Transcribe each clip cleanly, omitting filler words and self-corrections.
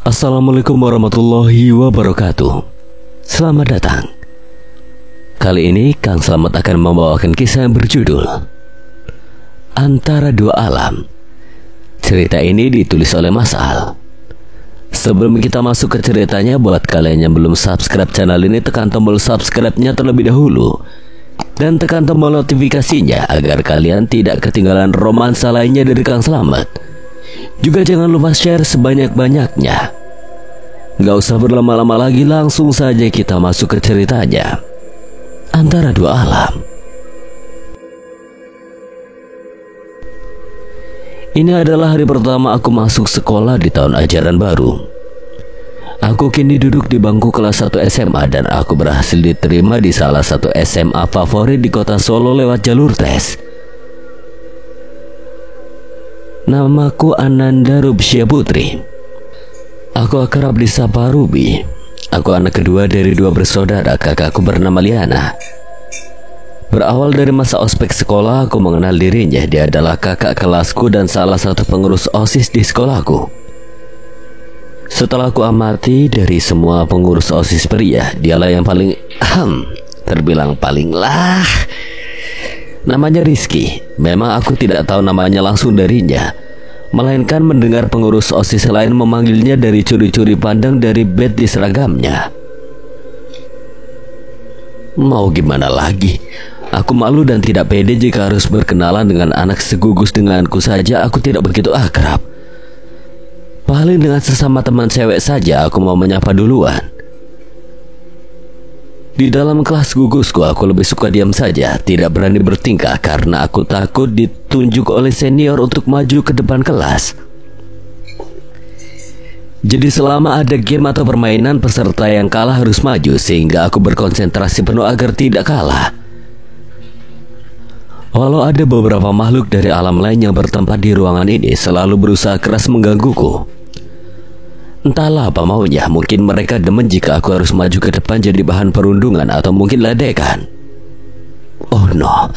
Assalamualaikum warahmatullahi wabarakatuh. Selamat datang. Kali ini Kang Slamet akan membawakan kisah yang berjudul Antara Dua Alam. Cerita ini ditulis oleh Mas Al. Sebelum kita masuk ke ceritanya, buat kalian yang belum subscribe channel ini, tekan tombol subscribe-nya terlebih dahulu dan tekan tombol notifikasinya agar kalian tidak ketinggalan romansa lainnya dari Kang Slamet. Juga jangan lupa share sebanyak-banyaknya. Gak usah berlama-lama lagi, langsung saja kita masuk ke ceritanya. Antara Dua Alam. Ini adalah hari pertama aku masuk sekolah di tahun ajaran baru. Aku kini duduk di bangku kelas 1 SMA dan aku berhasil diterima di salah satu SMA favorit di kota Solo lewat jalur tes. Namaku Ananda Rubsya Putri. Aku akrab disapa Ruby. Aku anak kedua dari dua bersaudara. Kakakku bernama Liana. Berawal dari masa ospek sekolah, aku mengenal dirinya. Dia adalah kakak kelasku dan salah satu pengurus OSIS di sekolahku. Setelah aku amati dari semua pengurus OSIS pria, dialah yang paling terbilang paling lah. Namanya Rizky. Memang aku tidak tahu namanya langsung darinya, melainkan mendengar pengurus OSIS lain memanggilnya dari curi-curi pandang dari badge di seragamnya. Mau gimana lagi? Aku malu dan tidak pede jika harus berkenalan dengan anak segugus denganku saja. Aku tidak begitu akrab. Paling dengan sesama teman cewek saja aku mau menyapa duluan. Di dalam kelas gugusku aku lebih suka diam saja, tidak berani bertingkah karena aku takut ditunjuk oleh senior untuk maju ke depan kelas. Jadi selama ada game atau permainan, peserta yang kalah harus maju, sehingga aku berkonsentrasi penuh agar tidak kalah. Walau ada beberapa makhluk dari alam lain yang bertempat di ruangan ini selalu berusaha keras menggangguku. Entahlah apa maunya, mungkin mereka demen jika aku harus maju ke depan jadi bahan perundungan atau mungkin ledekan. Oh no.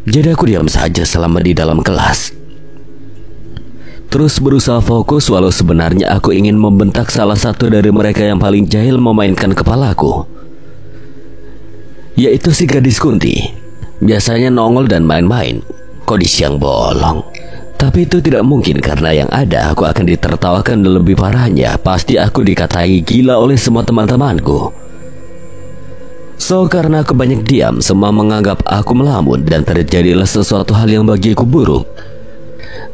Jadi aku diam saja selama di dalam kelas. Terus berusaha fokus walau sebenarnya aku ingin membentak salah satu dari mereka yang paling jahil memainkan kepalaku, yaitu si gadis Kunti. Biasanya nongol dan main-main. Kok di siang bolong? Tapi itu tidak mungkin karena yang ada aku akan ditertawakan dan lebih parahnya pasti aku dikatai gila oleh semua teman-temanku. So karena aku banyak diam, semua menganggap aku melamun dan terjadilah sesuatu hal yang bagiku buruk.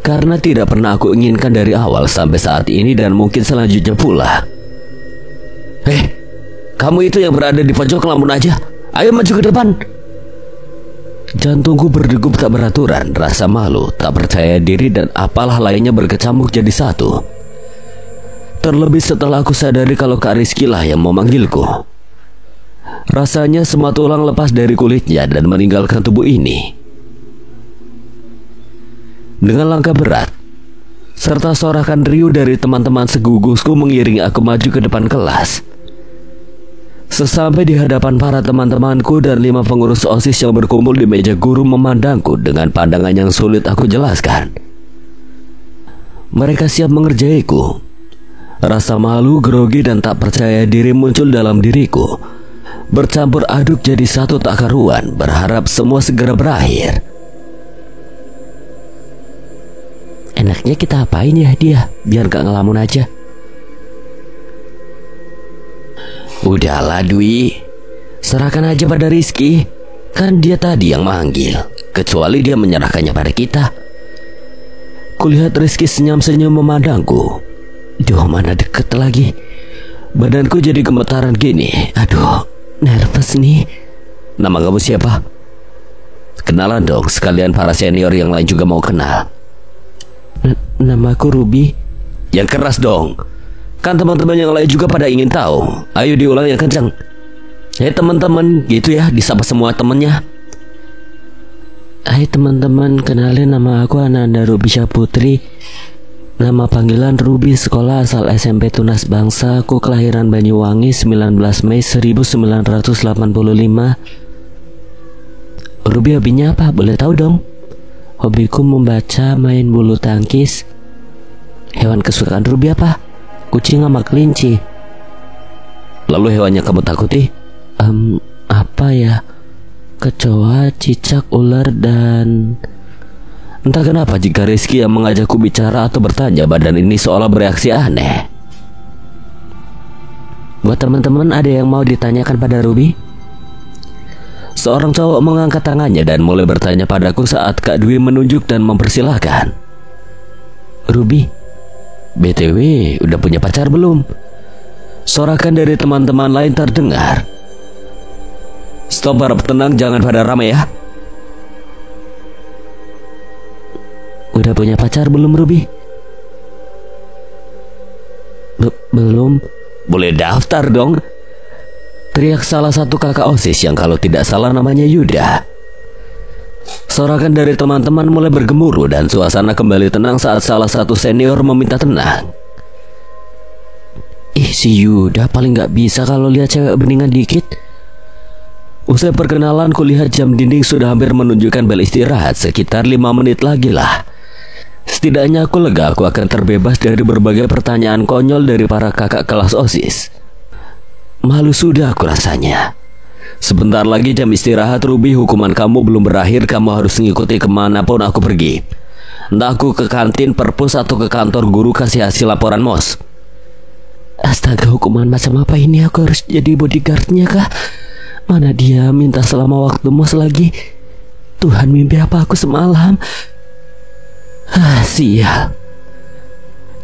Karena tidak pernah aku inginkan dari awal sampai saat ini dan mungkin selanjutnya pula. Kamu itu yang berada di pojok lamun aja. Ayo maju ke depan. Jantungku berdegup tak beraturan, rasa malu, tak percaya diri dan apalah lainnya berkecamuk jadi satu. Terlebih setelah aku sadari kalau Kak Rizky lah yang memanggilku. Rasanya semua tulang lepas dari kulitnya dan meninggalkan tubuh ini. Dengan langkah berat, serta sorakan riuh dari teman-teman segugusku mengiringi aku maju ke depan kelas. Sesampai di hadapan para teman-temanku dan 5 pengurus OSIS yang berkumpul di meja guru memandangku dengan pandangan yang sulit aku jelaskan. Mereka siap mengerjaiku. Rasa malu, grogi, dan tak percaya diri muncul dalam diriku, bercampur aduk jadi satu tak karuan, berharap semua segera berakhir. Enaknya kita apain ya dia, biar gak ngelamun aja. Udahlah Dwi, serahkan aja pada Rizky. Kan dia tadi yang manggil, kecuali dia menyerahkannya pada kita. Kulihat Rizky senyum-senyum memandangku. Duh, mana deket lagi. Badanku jadi gemetaran gini. Aduh, nervous nih. Nama kamu siapa? Kenalan dong, sekalian para senior yang lain juga mau kenal. Namaku Ruby. Yang keras dong, kan teman-teman yang lain juga pada ingin tahu. Ayo diulang yang kencang. Hei teman-teman, gitu ya, disapa semua temennya. Hai teman-teman, kenalin nama aku Ananda Rubsya Putri. Nama panggilan Ruby, sekolah asal SMP Tunas Bangsa. Aku kelahiran Banyuwangi 19 Mei 1985. Ruby hobinya apa? Boleh tahu dong? Hobiku membaca, main bulu tangkis. Hewan kesukaan Ruby apa? kucing sama kelinci. Lalu hewan yang kamu takuti? Apa ya? Kecoa, cicak, ular, dan... Entah kenapa jika Rizky yang mengajakku bicara atau bertanya, badan ini seolah bereaksi aneh. Buat teman-teman, ada yang mau ditanyakan pada Ruby? Seorang cowok mengangkat tangannya dan mulai bertanya padaku saat Kak Dwi menunjuk dan mempersilahkan. Ruby, BTW udah punya pacar belum? Sorakan dari teman-teman lain terdengar. Stop, harap tenang, jangan pada ramai ya. Udah punya pacar belum, Ruby? Belum. Boleh daftar dong, teriak salah satu kakak OSIS yang kalau tidak salah namanya Yuda. Sorakan dari teman-teman mulai bergemuruh dan suasana kembali tenang saat salah satu senior meminta tenang. Si Yuda paling gak bisa kalau lihat cewek beningan dikit. Usai perkenalan, kulihat jam dinding sudah hampir menunjukkan bel istirahat, sekitar 5 menit lagi lah. Setidaknya aku lega aku akan terbebas dari berbagai pertanyaan konyol dari para kakak kelas OSIS. Malu sudah aku rasanya. Sebentar lagi jam istirahat, Ruby. Hukuman kamu belum berakhir. Kamu harus mengikuti kemanapun aku pergi. Entah aku ke kantin, perpus, atau ke kantor guru kasih hasil laporan MOS. Astaga, hukuman macam apa ini? Aku harus jadi bodyguardnya kah? Mana dia minta selama waktu MOS lagi? Tuhan, mimpi apa aku semalam? Sial.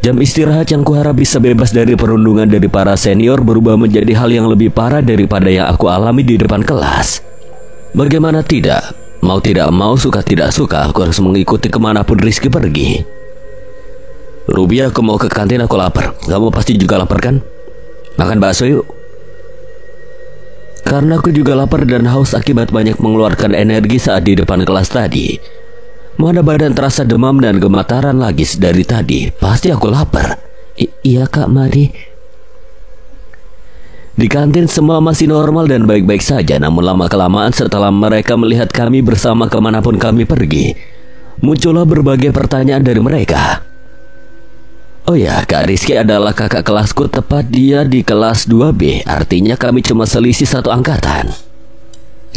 Jam istirahat yang kuharap bisa bebas dari perundungan dari para senior berubah menjadi hal yang lebih parah daripada yang aku alami di depan kelas. Bagaimana tidak? Mau tidak mau, suka tidak suka, aku harus mengikuti kemanapun Rizky pergi. Ruby, aku mau ke kantin, aku lapar. Kamu pasti juga lapar kan? Makan bakso yuk. Karena aku juga lapar dan haus akibat banyak mengeluarkan energi saat di depan kelas tadi. Mana badan terasa demam dan gemetaran lagi dari tadi. Pasti aku lapar. Iya kak, mari. Di kantin semua masih normal dan baik-baik saja. Namun lama-kelamaan setelah mereka melihat kami bersama kemanapun kami pergi, muncullah berbagai pertanyaan dari mereka. Oh ya, Kak Rizky adalah kakak kelasku, tepat dia di kelas 2B. Artinya kami cuma selisih satu angkatan.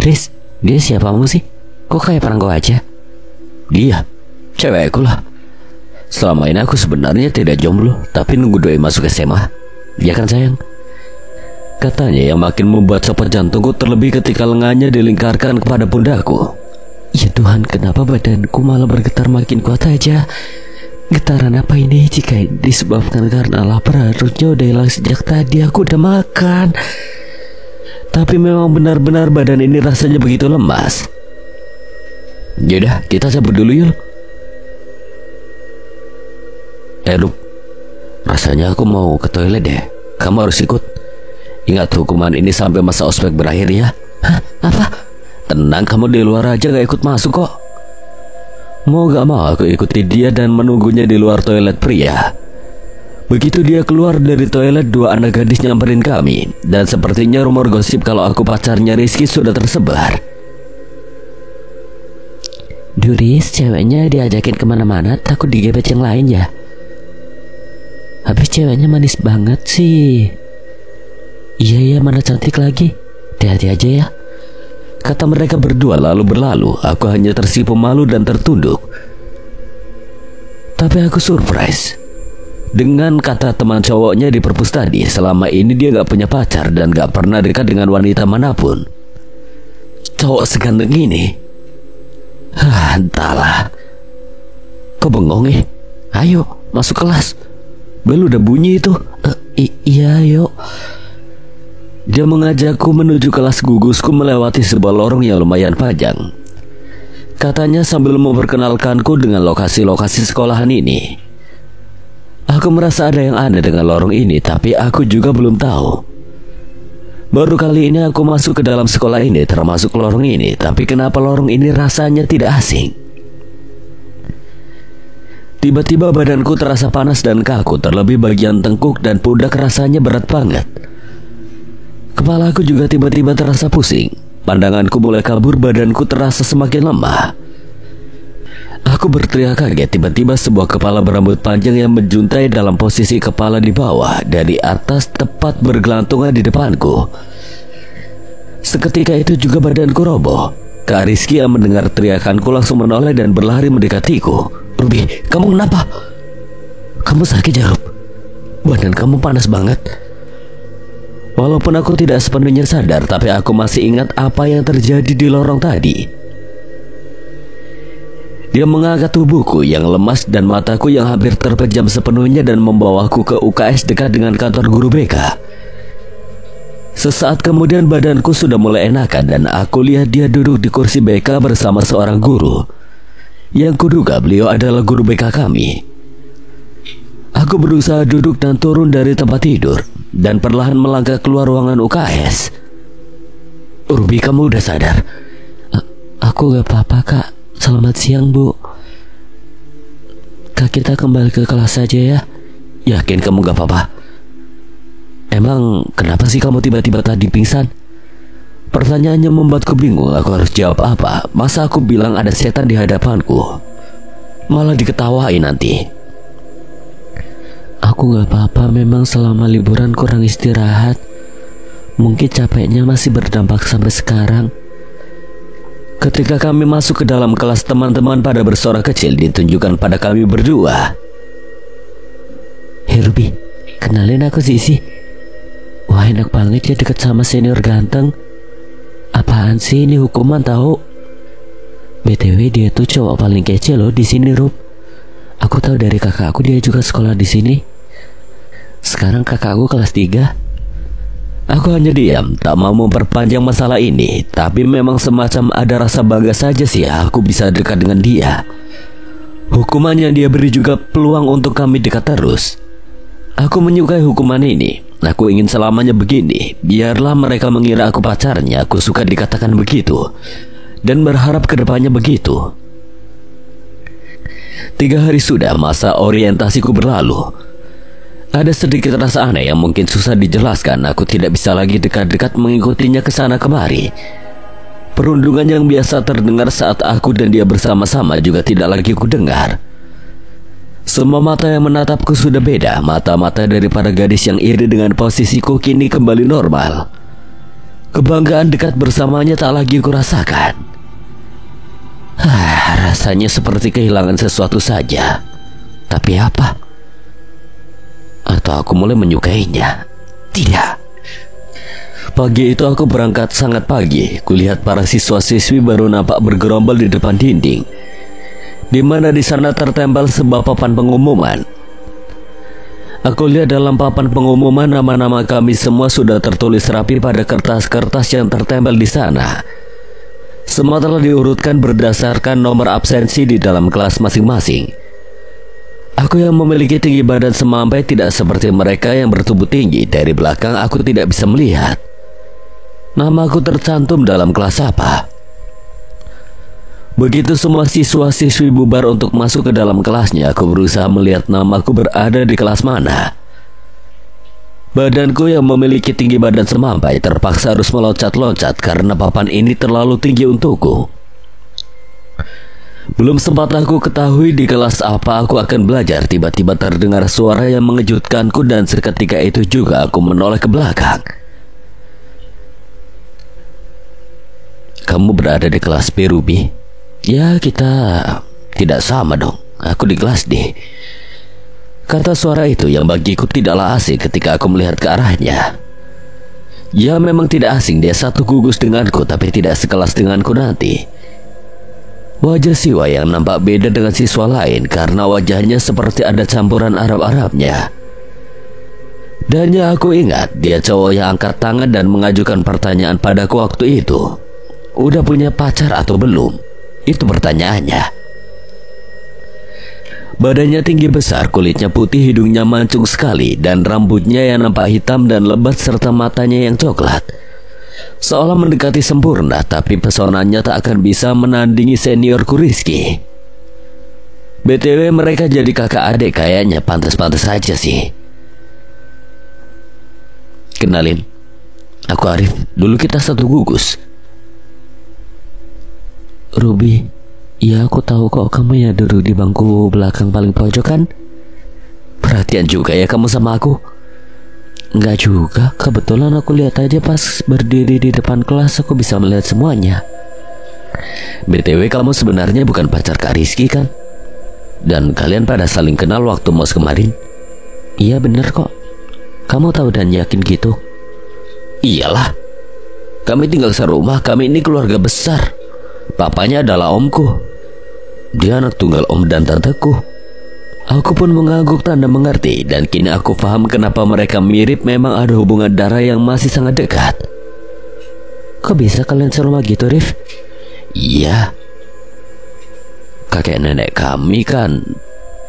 Riz, dia siapamu sih? Kok kayak perangko aja? Dia, cewekku lah. Selama ini aku sebenarnya tidak jomblo, tapi nunggu doi masuk SMA. Ya kan sayang? Katanya yang makin membuat copot jantungku, terlebih ketika lengannya dilingkarkan kepada pundakku. Ya Tuhan, kenapa badanku malah bergetar makin kuat aja? Getaran apa ini? Jika disebabkan karena lapar, harusnya udah hilang sejak tadi. Aku udah makan. Tapi memang benar-benar badan ini rasanya begitu lemas. Yaudah, kita cabut dulu yuk. Rup, rasanya aku mau ke toilet deh. Kamu harus ikut. Ingat, hukuman ini sampai masa ospek berakhir ya. Hah? Apa? Tenang, kamu di luar aja, gak ikut masuk kok. Mau gak mau aku ikuti dia dan menunggunya di luar toilet pria. Begitu dia keluar dari toilet, dua anak gadis nyamperin kami. Dan sepertinya rumor gosip kalau aku pacarnya Rizky sudah tersebar. Duris, ceweknya diajakin kemana-mana, takut digebet yang lain ya. Habis ceweknya manis banget sih. Iya, mana cantik lagi. Hati-hati aja ya, kata mereka berdua lalu berlalu. Aku hanya tersipu malu dan tertunduk. Tapi aku surprise dengan kata teman cowoknya di perpus tadi. Selama ini dia gak punya pacar dan gak pernah dekat dengan wanita manapun. Cowok seganteng ini. Entahlah. Kok bengong Ayo, masuk kelas. Bel udah bunyi itu. Iya, yuk. Dia mengajakku menuju kelas gugusku melewati sebuah lorong yang lumayan panjang. Katanya sambil memperkenalkanku dengan lokasi-lokasi sekolahan ini. Aku merasa ada yang aneh dengan lorong ini, tapi aku juga belum tahu. Baru kali ini aku masuk ke dalam sekolah ini, termasuk lorong ini. Tapi kenapa lorong ini rasanya tidak asing? Tiba-tiba badanku terasa panas dan kaku, terlebih bagian tengkuk dan pundak rasanya berat banget. Kepalaku juga tiba-tiba terasa pusing. Pandanganku mulai kabur, badanku terasa semakin lemah. Aku berteriak kaget, tiba-tiba sebuah kepala berambut panjang yang menjuntai dalam posisi kepala di bawah dari atas tepat bergelantungan di depanku. Seketika itu juga badanku roboh. Kak Rizky yang mendengar teriakanku langsung menoleh dan berlari mendekatiku. Ruby, kamu kenapa? Kamu sakit ya, Rub? Badan kamu panas banget. Walaupun aku tidak sepenuhnya sadar, tapi aku masih ingat apa yang terjadi di lorong tadi. Dia mengangkat tubuhku yang lemas dan mataku yang hampir terpejam sepenuhnya dan membawaku ke UKS dekat dengan kantor guru BK. Sesaat kemudian badanku sudah mulai enakan dan aku lihat dia duduk di kursi BK bersama seorang guru. Yang kuduga beliau adalah guru BK kami. Aku berusaha duduk dan turun dari tempat tidur dan perlahan melangkah keluar ruangan UKS. Ruby, kamu udah sadar? Aku gak apa-apa, Kak. Selamat siang, Bu. Kak, kita kembali ke kelas saja ya. Yakin kamu gak apa-apa? Emang kenapa sih kamu tiba-tiba tadi pingsan? Pertanyaannya membuatku bingung. Aku harus jawab apa? Masa aku bilang ada setan di hadapanku? Malah diketawain nanti. Aku gak apa-apa, memang selama liburan kurang istirahat. Mungkin capeknya masih berdampak sampai sekarang. Ketika kami masuk ke dalam kelas, teman-teman pada bersorak kecil ditunjukkan pada kami berdua. Hey Ruby, kenalin aku Sisi. Wah, enak banget ya deket sama senior ganteng. Apaan sih ini, hukuman tahu? BTW dia tuh cowok paling kece loh di sini, Rub. Aku tahu dari kakakku, dia juga sekolah di sini. Sekarang kakakku kelas 3. Aku hanya diam, tak mau memperpanjang masalah ini. Tapi memang semacam ada rasa bangga saja sih aku bisa dekat dengan dia. Hukuman yang dia beri juga peluang untuk kami dekat terus. Aku menyukai hukuman ini. Aku ingin selamanya begini. Biarlah mereka mengira aku pacarnya. Aku suka dikatakan begitu dan berharap kedepannya begitu. 3 hari sudah masa orientasiku berlalu. Ada sedikit rasa aneh yang mungkin susah dijelaskan. Aku tidak bisa lagi dekat-dekat mengikutinya ke sana kemari. Perundungan yang biasa terdengar saat aku dan dia bersama-sama juga tidak lagi kudengar. Semua mata yang menatapku sudah beda. Mata-mata dari para gadis yang iri dengan posisiku kini kembali normal. Kebanggaan dekat bersamanya tak lagi kurasakan. Rasanya seperti kehilangan sesuatu saja. Tapi apa? Atau aku mulai menyukainya? Tidak. Pagi itu aku berangkat sangat pagi. Kulihat para siswa-siswi baru nampak bergerombol di depan dinding, di mana di sana tertempel sebuah papan pengumuman. Aku lihat dalam papan pengumuman nama-nama kami semua sudah tertulis rapi pada kertas-kertas yang tertempel di sana. Semua telah diurutkan berdasarkan nomor absensi di dalam kelas masing-masing. Aku yang memiliki tinggi badan semampai tidak seperti mereka yang bertubuh tinggi. Dari belakang aku tidak bisa melihat namaku tercantum dalam kelas apa. Begitu semua siswa-siswi bubar untuk masuk ke dalam kelasnya, aku berusaha melihat namaku berada di kelas mana. Badanku yang memiliki tinggi badan semampai terpaksa harus meloncat-loncat karena papan ini terlalu tinggi untukku. Belum sempat aku ketahui di kelas apa aku akan belajar, tiba-tiba terdengar suara yang mengejutkanku dan seketika itu juga aku menoleh ke belakang. Kamu berada di kelas B, Ruby? Ya, kita tidak sama dong. Aku di kelas D. Kata suara itu yang bagiku tidaklah asing ketika aku melihat ke arahnya. Ya, memang tidak asing, dia satu gugus denganku tapi tidak sekelas denganku nanti. Wajah Siwa yang nampak beda dengan siswa lain karena wajahnya seperti ada campuran Arab-Arabnya. Dan yang aku ingat, dia cowok yang angkat tangan dan mengajukan pertanyaan padaku waktu itu. Udah punya pacar atau belum? Itu pertanyaannya. Badannya tinggi besar, kulitnya putih, hidungnya mancung sekali, dan rambutnya yang nampak hitam dan lebat serta matanya yang coklat. Seolah mendekati sempurna, tapi pesonanya tak akan bisa menandingi seniorku Rizky. BTW mereka jadi kakak adik, kayaknya pantas-pantas saja sih. Kenalin, aku Arif, dulu kita satu gugus. Ruby, Iya, aku tahu kok kamu ya duduk di bangku belakang paling pojok kan? Perhatian juga ya kamu sama aku. Enggak juga, kebetulan aku lihat aja pas berdiri di depan kelas aku bisa melihat semuanya. BTW kamu sebenarnya bukan pacar Kak Rizky kan? Dan kalian pada saling kenal waktu mos kemarin? Iya bener kok. Kamu tahu dan yakin gitu? Iyalah, kami tinggal serumah, kami ini keluarga besar. Papanya adalah omku. Dia anak tunggal om dan tanteku. Aku pun mengangguk tanda mengerti, dan kini aku paham kenapa mereka mirip. Memang ada hubungan darah yang masih sangat dekat. Kok bisa kalian serumah gitu, Rif? Iya, kakek nenek kami kan.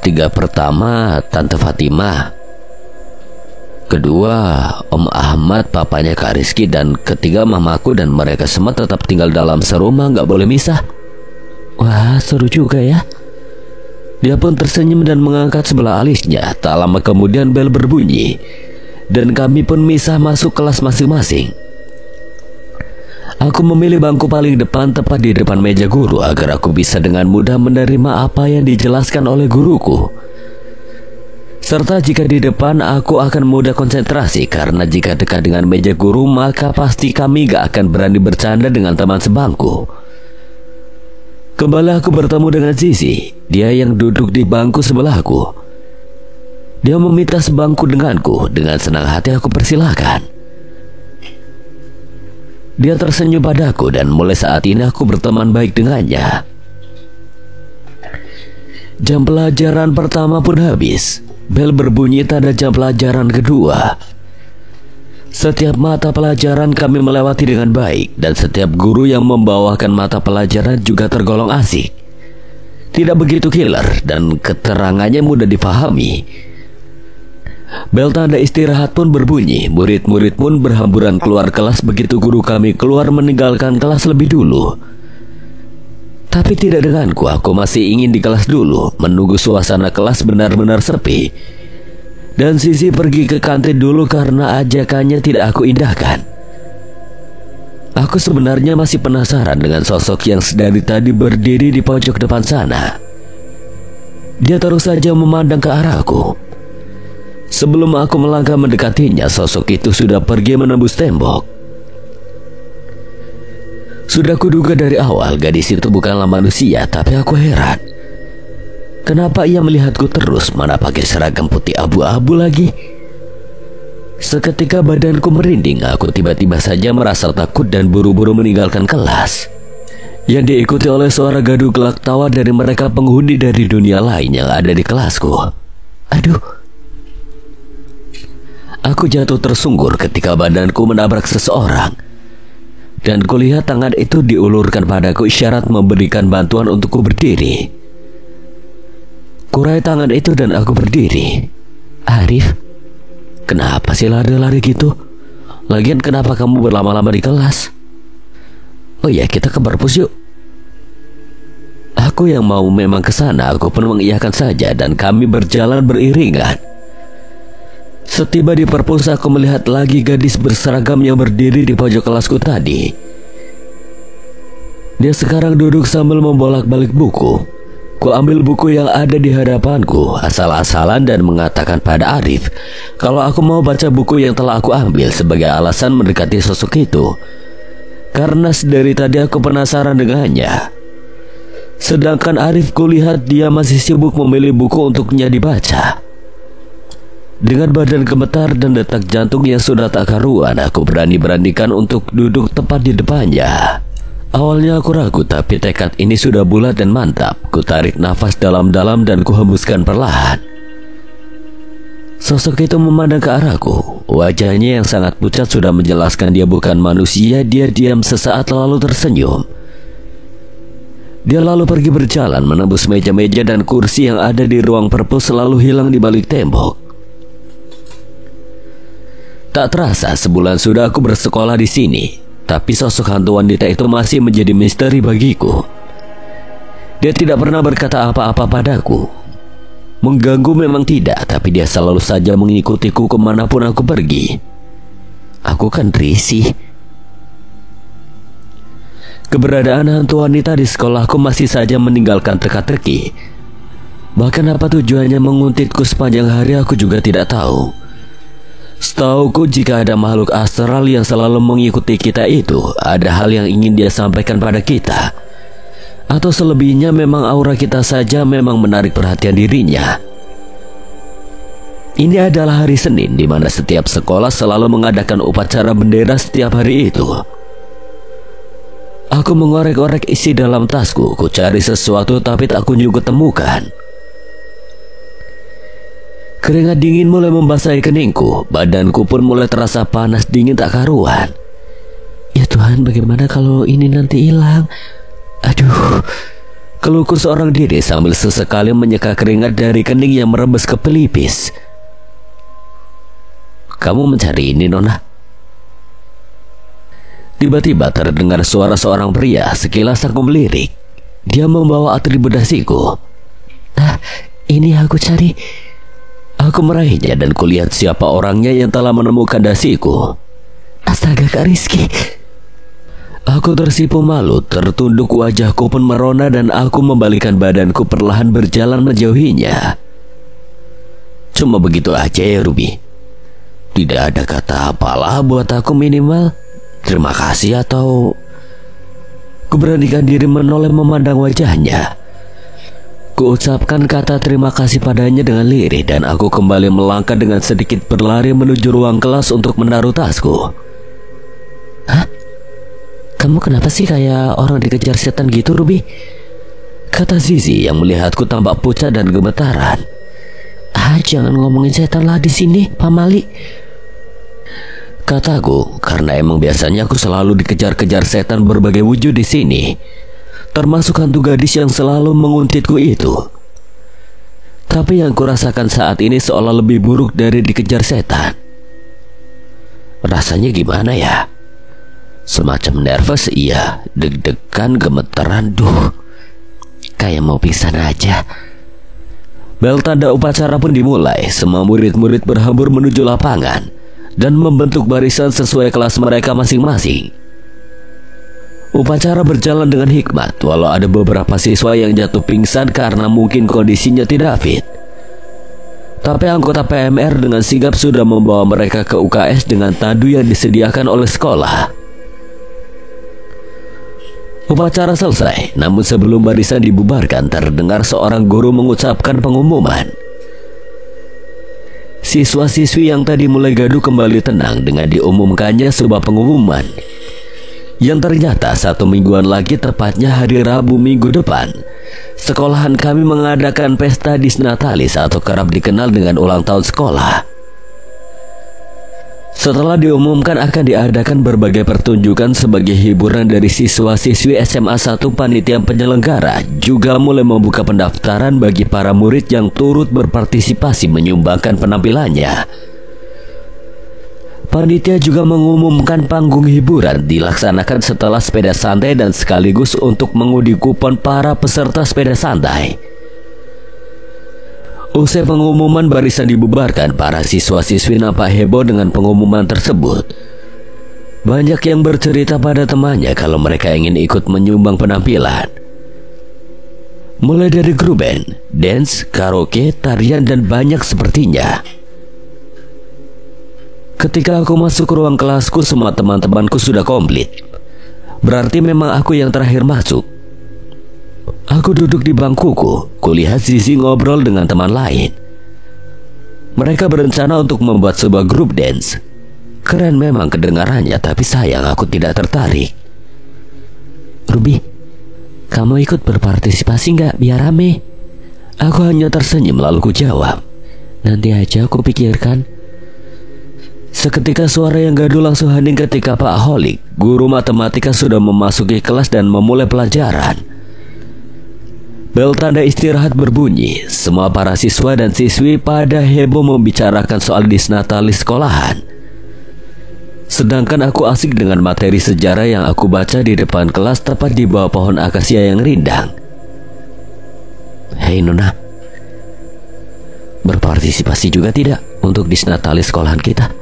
Tiga pertama Tante Fatimah, kedua Om Ahmad papanya Kak Rizky, dan ketiga mamaku, dan mereka semua tetap tinggal dalam serumah, gak boleh misah. Wah, seru juga ya. Dia pun tersenyum dan mengangkat sebelah alisnya. Tak lama kemudian bel berbunyi, dan kami pun misah masuk kelas masing-masing. Aku memilih bangku paling depan, tepat di depan meja guru, agar aku bisa dengan mudah menerima apa yang dijelaskan oleh guruku. Serta jika di depan aku akan mudah konsentrasi, karena jika dekat dengan meja guru maka pasti kami gak akan berani bercanda dengan teman sebangku. Kembali aku bertemu dengan Zizi. Dia yang duduk di bangku sebelahku. Dia meminta sebangku denganku. Dengan senang hati aku persilahkan. Dia tersenyum padaku, dan mulai saat ini aku berteman baik dengannya. Jam pelajaran pertama pun habis. Bel berbunyi tanda jam pelajaran kedua. Setiap mata pelajaran kami melewati dengan baik, dan setiap guru yang membawakan mata pelajaran juga tergolong asik. Tidak begitu killer, dan keterangannya mudah dipahami. Bel tanda istirahat pun berbunyi. Murid-murid pun berhamburan keluar kelas begitu guru kami keluar meninggalkan kelas lebih dulu. Tapi tidak denganku, aku masih ingin di kelas dulu, menunggu suasana kelas benar-benar sepi. Dan Sisi pergi ke kantin dulu karena ajakannya tidak aku indahkan. Aku sebenarnya masih penasaran dengan sosok yang sedari tadi berdiri di pojok depan sana. Dia terus saja memandang ke arahku. Sebelum aku melangkah mendekatinya, sosok itu sudah pergi menembus tembok. Sudah kuduga dari awal gadis itu bukanlah manusia, tapi aku heran. Kenapa ia melihatku terus, mana pakai seragam putih abu-abu lagi? Seketika badanku merinding, aku tiba-tiba saja merasa takut dan buru-buru meninggalkan kelas. Yang diikuti oleh suara gaduh gelak tawa dari mereka penghuni dari dunia lain yang ada di kelasku. Aduh. Aku jatuh tersungkur ketika badanku menabrak seseorang. Dan kulihat tangan itu diulurkan padaku, isyarat memberikan bantuan untukku berdiri. Kurai tangan itu dan aku berdiri. Arif, kenapa sih lari-lari gitu? Lagian kenapa kamu berlama-lama di kelas? Oh ya, kita ke perpus yuk. Aku yang mau memang ke sana, aku pun mengiyakan saja dan kami berjalan beriringan. Setiba di perpus aku melihat lagi gadis berseragam yang berdiri di pojok kelasku tadi. Dia sekarang duduk sambil membolak-balik buku. Ku ambil buku yang ada di hadapanku asal-asalan dan mengatakan pada Arif kalau aku mau baca buku yang telah aku ambil sebagai alasan mendekati sosok itu. Karena sedari tadi aku penasaran dengannya. Sedangkan Arif kulihat dia masih sibuk memilih buku untuknya dibaca. Dengan badan gemetar dan detak jantung yang sudah tak karuan, aku berani-beranikan untuk duduk tepat di depannya. Awalnya aku ragu, tapi tekad ini sudah bulat dan mantap. Ku tarik nafas dalam-dalam dan ku hembuskan perlahan. Sosok itu memandang ke arahku. Wajahnya yang sangat pucat sudah menjelaskan dia bukan manusia. Dia diam sesaat lalu tersenyum. Dia lalu pergi berjalan menembus meja-meja dan kursi yang ada di ruang perpus, selalu hilang di balik tembok. Tak terasa sebulan sudah aku bersekolah di sini. Tapi sosok hantu wanita itu masih menjadi misteri bagiku. Dia tidak pernah berkata apa-apa padaku. Mengganggu memang tidak, tapi dia selalu saja mengikutiku kemanapun aku pergi. Aku kan risih. Keberadaan hantu wanita di sekolahku masih saja meninggalkan teka-teki. Bahkan apa tujuannya menguntitku sepanjang hari aku juga tidak tahu. Setauku jika ada makhluk astral yang selalu mengikuti kita itu, ada hal yang ingin dia sampaikan pada kita. Atau selebihnya memang aura kita saja memang menarik perhatian dirinya. Ini adalah hari Senin di mana setiap sekolah selalu mengadakan upacara bendera setiap hari itu. Aku mengorek-orek isi dalam tasku, ku cari sesuatu tapi tak kunjung kutemukan. Keringat dingin mulai membasahi keningku, badanku pun mulai terasa panas dingin tak karuan. Ya Tuhan, bagaimana kalau ini nanti hilang? Aduh, keluhku seorang diri sambil sesekali menyeka keringat dari kening yang merebes ke pelipis. Kamu mencari ini, Nona? Tiba-tiba terdengar suara seorang pria. Sekilas aku melirik. Dia membawa atribut dasiku. Nah, ini aku cari. Aku meraihnya dan kulihat siapa orangnya yang telah menemukan dasiku. Astaga, Kak Rizky. Aku tersipu malu, tertunduk, wajahku pun merona dan aku membalikkan badanku perlahan berjalan menjauhinya. Cuma begitu aja ya, Ruby. Tidak ada kata apalah buat aku minimal. Terima kasih atau... Kuberanikan diri menoleh memandang wajahnya. Kuucapkan kata terima kasih padanya dengan lirih dan aku kembali melangkah dengan sedikit berlari menuju ruang kelas untuk menaruh tasku. Hah? Kamu kenapa sih kayak orang dikejar setan gitu, Ruby? Kata Zizi yang melihatku tampak pucat dan gemetaran. Jangan ngomongin setan lah di sini, Pak Mali. Kataku, karena emang biasanya aku selalu dikejar-kejar setan berbagai wujud di sini, termasuk hantu gadis yang selalu menguntitku itu. Tapi yang kurasakan saat ini seolah lebih buruk dari dikejar setan. Rasanya gimana ya? Semacam nervous, iya, deg-degan, gemeteran, kayak mau pingsan aja. Bel tanda upacara pun dimulai. Semua murid-murid berhambur menuju lapangan dan membentuk barisan sesuai kelas mereka masing-masing. Upacara berjalan dengan hikmat, walau ada beberapa siswa yang jatuh pingsan karena mungkin kondisinya tidak fit. Tapi anggota PMR dengan sigap sudah membawa mereka ke UKS dengan tandu yang disediakan oleh sekolah. Upacara selesai, namun sebelum barisan dibubarkan terdengar seorang guru mengucapkan pengumuman. Siswa-siswi yang tadi mulai gaduh kembali tenang dengan diumumkannya sebuah pengumuman yang ternyata 1 mingguan lagi, tepatnya hari Rabu minggu depan, sekolahan kami mengadakan pesta Disnatalis atau kerap dikenal dengan ulang tahun sekolah. Setelah diumumkan akan diadakan berbagai pertunjukan sebagai hiburan dari siswa-siswi SMA 1, panitia penyelenggara juga mulai membuka pendaftaran bagi para murid yang turut berpartisipasi menyumbangkan penampilannya. Panitia juga mengumumkan panggung hiburan dilaksanakan setelah sepeda santai dan sekaligus untuk mengundi kupon para peserta sepeda santai. Usai pengumuman barisan dibubarkan, para siswa-siswi nampak heboh dengan pengumuman tersebut. Banyak yang bercerita pada temannya kalau mereka ingin ikut menyumbang penampilan. Mulai dari grup band, dance, karaoke, tarian, dan banyak sepertinya. Ketika aku masuk ke ruang kelasku, semua teman-temanku sudah komplit. Berarti memang aku yang terakhir masuk. Aku duduk di bangkuku, kulihat Zizi ngobrol dengan teman lain. Mereka berencana untuk membuat sebuah grup dance. Keren memang kedengarannya, tapi sayang aku tidak tertarik. Ruby, kamu ikut berpartisipasi nggak biar rame? Aku hanya tersenyum lalu ku jawab, nanti aja aku pikirkan. Seketika suara yang gaduh langsung hening ketika Pak Holik, guru matematika, sudah memasuki kelas dan memulai pelajaran. Bel tanda istirahat berbunyi. Semua para siswa dan siswi pada heboh membicarakan soal Disnatalis sekolahan. Sedangkan aku asik dengan materi sejarah yang aku baca di depan kelas tepat di bawah pohon akasia yang rindang. Hei Nona, berpartisipasi juga tidak untuk Disnatalis sekolahan kita?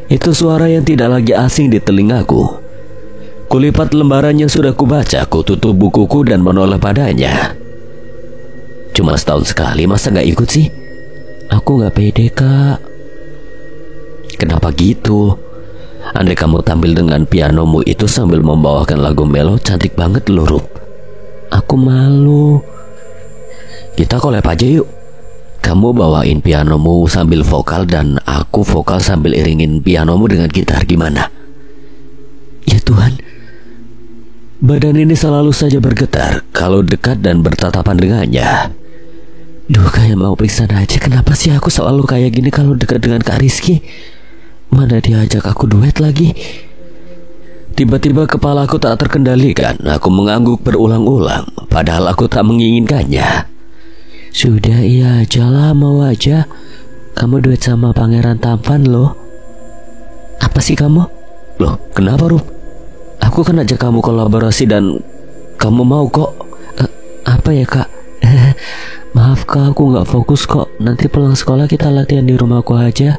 Itu suara yang tidak lagi asing di telingaku. Kulipat lembaran yang sudah kubaca, kututup bukuku dan menoleh padanya. Cuma setahun sekali, masa gak ikut sih? Aku gak pede, Kak. Kenapa gitu? Andai kamu tampil dengan pianomu itu sambil membawakan lagu melo, cantik banget loh, Rup. Aku malu. Kita collab aja yuk. Kamu bawain pianomu sambil vokal dan aku vokal sambil iringin pianomu dengan gitar, gimana? Ya Tuhan, badan ini selalu saja bergetar kalau dekat dan bertatapan dengannya. Duh, kayak mau pingsan aja. Kenapa sih aku selalu kayak gini kalau dekat dengan Kak Rizky? Mana dia ajak aku duet lagi? Tiba-tiba kepalaku tak terkendalikan. Aku mengangguk berulang-ulang, padahal aku tak menginginkannya. Sudah, iya aja lah, mau aja. Kamu duet sama Pangeran Tampan loh. Apa sih kamu? Loh, kenapa, Rup? Aku kan ajak kamu kolaborasi dan kamu mau kok. Apa ya, Kak? Maaf Kak, aku gak fokus kok. Nanti pulang sekolah kita latihan di rumahku aja.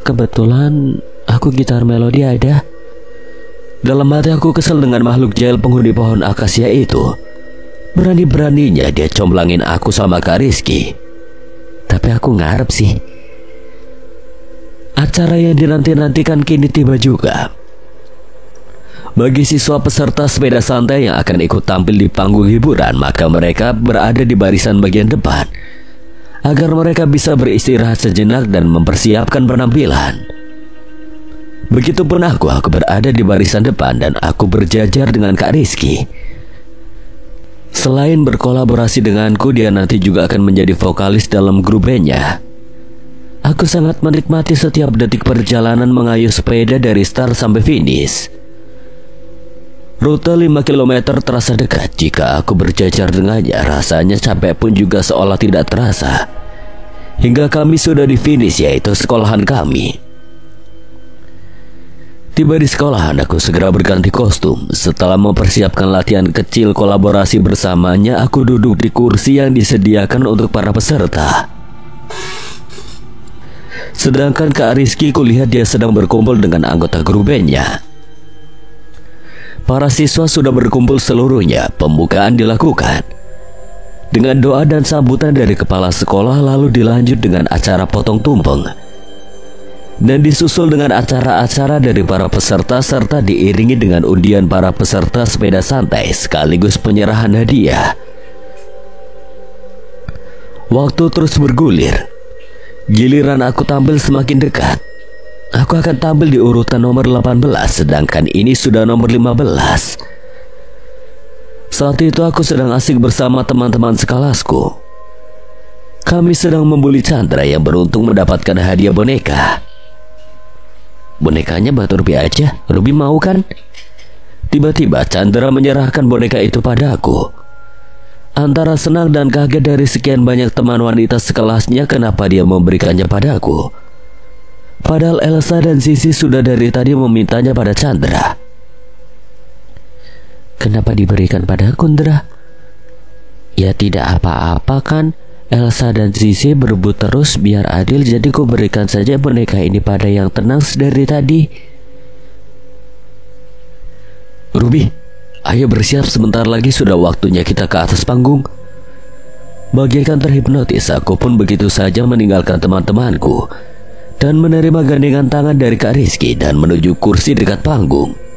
Kebetulan aku gitar melodi ada. Dalam hati aku kesel dengan makhluk jahil penghuni pohon akasia itu. Berani-beraninya dia comblangin aku sama Kak Rizky. Tapi aku ngarep sih. Acara yang dinanti-nantikan kini tiba juga. Bagi siswa peserta sepeda santai yang akan ikut tampil di panggung hiburan, maka mereka berada di barisan bagian depan agar mereka bisa beristirahat sejenak dan mempersiapkan penampilan. Begitupun aku berada di barisan depan dan aku berjajar dengan Kak Rizky. Selain berkolaborasi denganku, dia nanti juga akan menjadi vokalis dalam grup bandnya. Aku sangat menikmati setiap detik perjalanan mengayuh sepeda dari start sampai finish. Rute 5 km terasa dekat jika aku berjajar dengannya. Rasanya capek pun juga seolah tidak terasa. Hingga kami sudah di finish, yaitu sekolahan kami. Tiba di sekolahan, aku segera berganti kostum. Setelah mempersiapkan latihan kecil kolaborasi bersamanya, aku duduk di kursi yang disediakan untuk para peserta. Sedangkan Kak Rizky, kulihat dia sedang berkumpul dengan anggota grup bandnya. Para siswa sudah berkumpul seluruhnya. Pembukaan dilakukan dengan doa dan sambutan dari kepala sekolah, lalu dilanjut dengan acara potong tumpeng dan disusul dengan acara-acara dari para peserta serta diiringi dengan undian para peserta sepeda santai sekaligus penyerahan hadiah. Waktu terus bergulir. Giliran aku tampil semakin dekat. Aku akan tampil di urutan nomor 18, sedangkan ini sudah nomor 15. Saat itu aku sedang asik bersama teman-teman sekelasku. Kami sedang membuli Chandra yang beruntung mendapatkan hadiah boneka. Bonekanya buat Ruby aja, Ruby mau kan? Tiba-tiba Chandra menyerahkan boneka itu padaku. Antara senang dan kaget dari sekian banyak teman wanita sekelasnya, kenapa dia memberikannya padaku. Padahal Elsa dan Sisi sudah dari tadi memintanya pada Chandra. Kenapa diberikan pada Kundra? Ya tidak apa-apa kan. Elsa dan Sisi berebut terus biar adil, jadi ku berikan saja boneka ini pada yang tenang dari tadi. Ruby, ayo bersiap, sebentar lagi sudah waktunya kita ke atas panggung. Bagaikan terhipnotis, aku pun begitu saja meninggalkan teman-temanku dan menerima gandengan tangan dari Kak Rizky dan menuju kursi dekat panggung.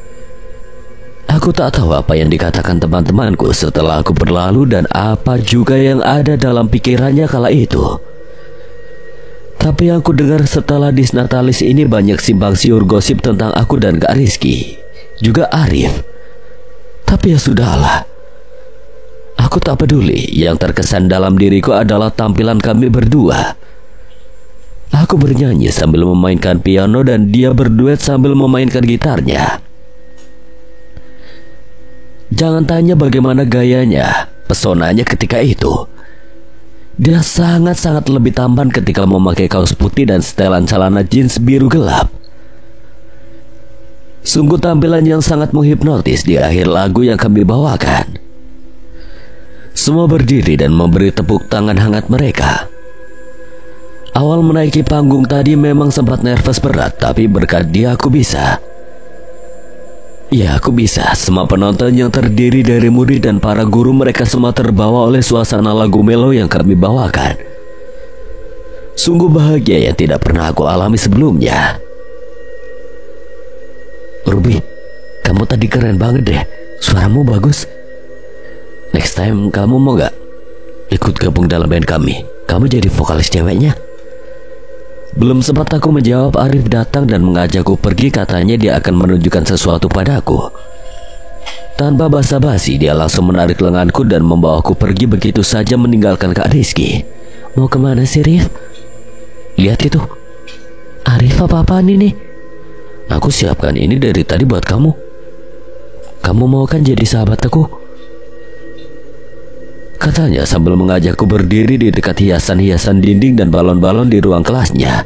Aku tak tahu apa yang dikatakan teman-temanku setelah aku berlalu dan apa juga yang ada dalam pikirannya kala itu. Tapi yang aku dengar setelah disnatalis ini banyak simpang siur gosip tentang aku dan Kak Rizky, juga Arif. Tapi ya sudahlah. Aku tak peduli, yang terkesan dalam diriku adalah tampilan kami berdua. Aku bernyanyi sambil memainkan piano dan dia berduet sambil memainkan gitarnya. Jangan tanya bagaimana gayanya, pesonanya ketika itu. Dia sangat-sangat lebih tampan ketika memakai kaos putih dan setelan celana jeans biru gelap. Sungguh tampilan yang sangat menghipnotis di akhir lagu yang kami bawakan. Semua berdiri dan memberi tepuk tangan hangat mereka. Awal menaiki panggung tadi memang sempat nervous berat, tapi berkat dia aku bisa. Ya, aku bisa. Semua penonton yang terdiri dari murid dan para guru, mereka semua terbawa oleh suasana lagu melo yang kami bawakan. Sungguh bahagia yang tidak pernah aku alami sebelumnya. Ruby, kamu tadi keren banget deh. Suaramu bagus. Next time kamu mau gak ikut gabung dalam band kami? Kamu jadi vokalis ceweknya. Belum sempat aku menjawab, Arif datang dan mengajakku pergi. Katanya dia akan menunjukkan sesuatu padaku. Tanpa basa-basi, dia langsung menarik lenganku dan membawaku pergi begitu saja, meninggalkan Kak Rizky. Mau kemana sih, Rif? Lihat itu. Arif, apa-apaan ini? Aku siapkan ini dari tadi buat kamu. Kamu mau kan jadi sahabat aku? Katanya sambil mengajakku berdiri di dekat hiasan-hiasan dinding dan balon-balon di ruang kelasnya.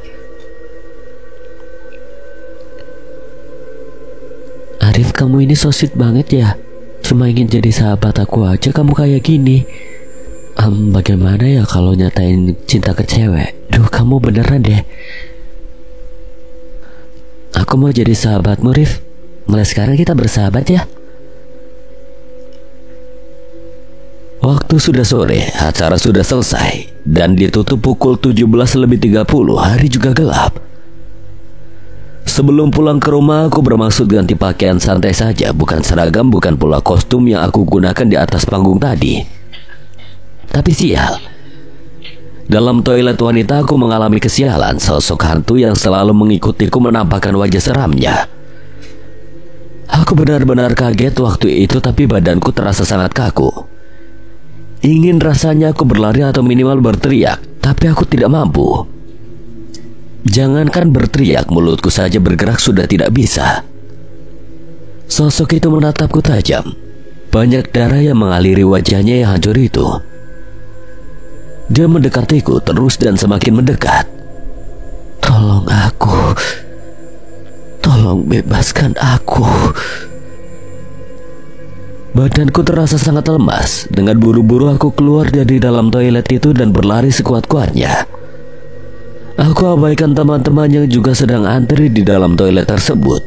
Arif, kamu ini so sweet banget ya. Cuma ingin jadi sahabat aku aja kamu kayak gini. Bagaimana ya kalau nyatain cinta ke cewek? Duh, kamu beneran deh. Aku mau jadi sahabatmu, Rif. Mulai sekarang kita bersahabat ya. Waktu sudah sore, acara sudah selesai dan ditutup pukul 17:30. Hari juga gelap. Sebelum pulang ke rumah, aku bermaksud ganti pakaian santai saja, bukan seragam, bukan pula kostum yang aku gunakan di atas panggung tadi. Tapi sial, dalam toilet wanita aku mengalami kesialan. Sosok hantu yang selalu mengikutiku menampakkan wajah seramnya. Aku benar-benar kaget waktu itu, tapi badanku terasa sangat kaku. Ingin rasanya aku berlari atau minimal berteriak, tapi aku tidak mampu. Jangankan berteriak, mulutku saja bergerak sudah tidak bisa. Sosok itu menatapku tajam. Banyak darah yang mengaliri wajahnya yang hancur itu. Dia mendekatiku terus dan semakin mendekat. Tolong aku. Tolong bebaskan aku. Badanku terasa sangat lemas. Dengan buru-buru aku keluar dari dalam toilet itu dan berlari sekuat-kuatnya. Aku abaikan teman-teman yang juga sedang antri di dalam toilet tersebut.